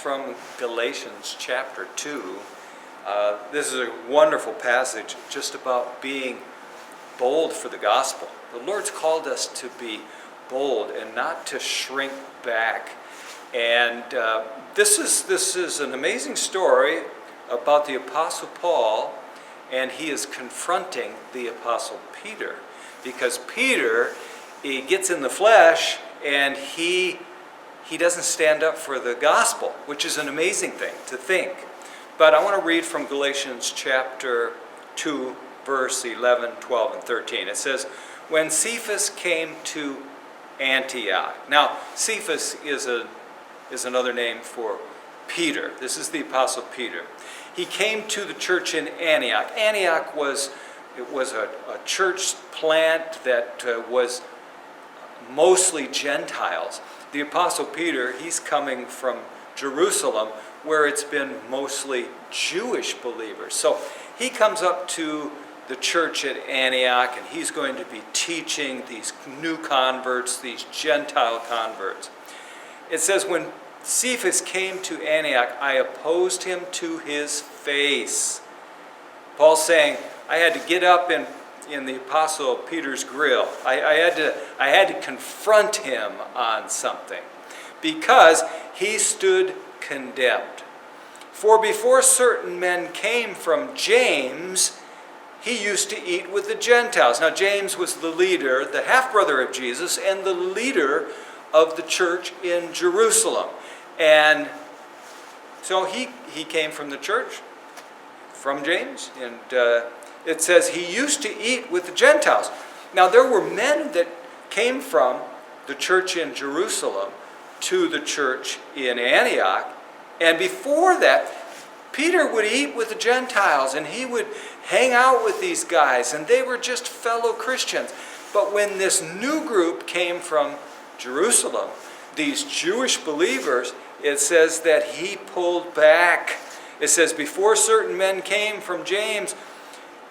From Galatians chapter 2. This is a wonderful passage just about being bold for the gospel. The Lord's called us to be bold and not to shrink back. And this is an amazing story about the Apostle Paul, and he is confronting the Apostle Peter. Because Peter, he gets in the flesh and he doesn't stand up for the gospel, which is an amazing thing to think. But I want to read from Galatians chapter 2, verse 11, 12, and 13. It says, when Cephas came to Antioch. Now, Cephas is another name for Peter. This is the Apostle Peter. He came to the church in Antioch. Antioch was a church plant that was mostly Gentiles. The Apostle Peter, he's coming from Jerusalem, where it's been mostly Jewish believers. So he comes up to the church at Antioch, and he's going to be teaching these new converts, these Gentile converts. It says, when Cephas came to Antioch, I opposed him to his face. Paul's saying, I had to get up in the Apostle Peter's grill. I had to confront him on something because he stood condemned. For before certain men came from James, he used to eat with the Gentiles. Now James was the leader, the half-brother of Jesus, and the leader of the church in Jerusalem. And so he came from the church, from James, and it says he used to eat with the Gentiles. Now there were men that came from the church in Jerusalem to the church in Antioch. And before that, Peter would eat with the Gentiles and he would hang out with these guys, and they were just fellow Christians. But when this new group came from Jerusalem, these Jewish believers, it says that he pulled back. It says, before certain men came from James,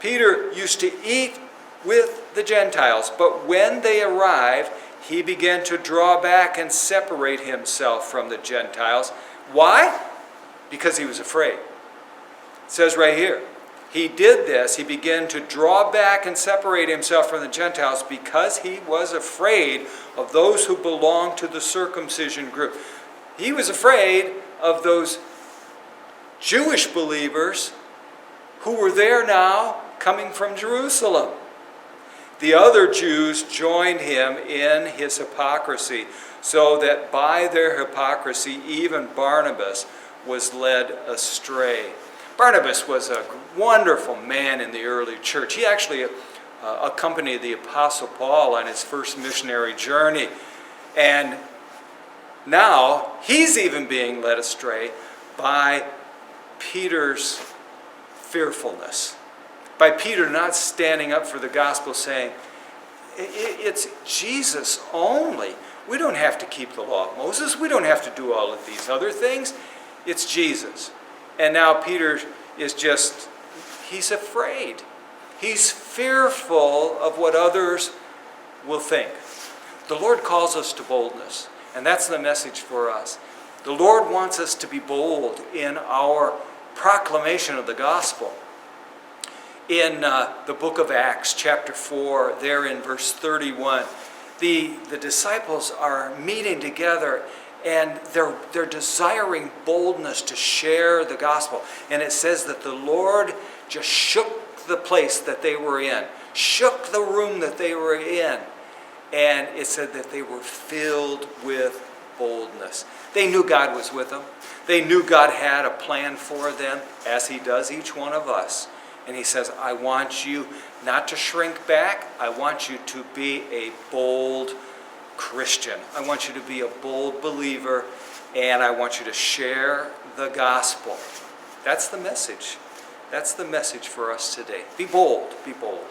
Peter used to eat with the Gentiles, but when they arrived, he began to draw back and separate himself from the Gentiles. Why? Because he was afraid. It says right here, he did this, he began to draw back and separate himself from the Gentiles because he was afraid of those who belonged to the circumcision group. He was afraid of those Jewish believers who were there now coming from Jerusalem. The other Jews joined him in his hypocrisy, so that by their hypocrisy even Barnabas was led astray. Barnabas was a wonderful man in the early church. He actually accompanied the Apostle Paul on his first missionary journey. And now he's even being led astray by Peter's fearfulness. By Peter not standing up for the gospel, saying, it's Jesus only. We don't have to keep the law of Moses. We don't have to do all of these other things. It's Jesus. And now Peter is he's afraid. He's fearful of what others will think. The Lord calls us to boldness, and that's the message for us. The Lord wants us to be bold in our proclamation of the gospel. In the book of Acts, chapter 4, there in verse 31, the disciples are meeting together, and they're desiring boldness to share the gospel. And it says that the Lord just shook the place that they were in, shook the room that they were in, and it said that they were filled with boldness. They knew God was with them. They knew God had a plan for them, as he does each one of us. And he says, I want you not to shrink back. I want you to be a bold Christian. I want you to be a bold believer, and I want you to share the gospel. That's the message. That's the message for us today. Be bold. Be bold.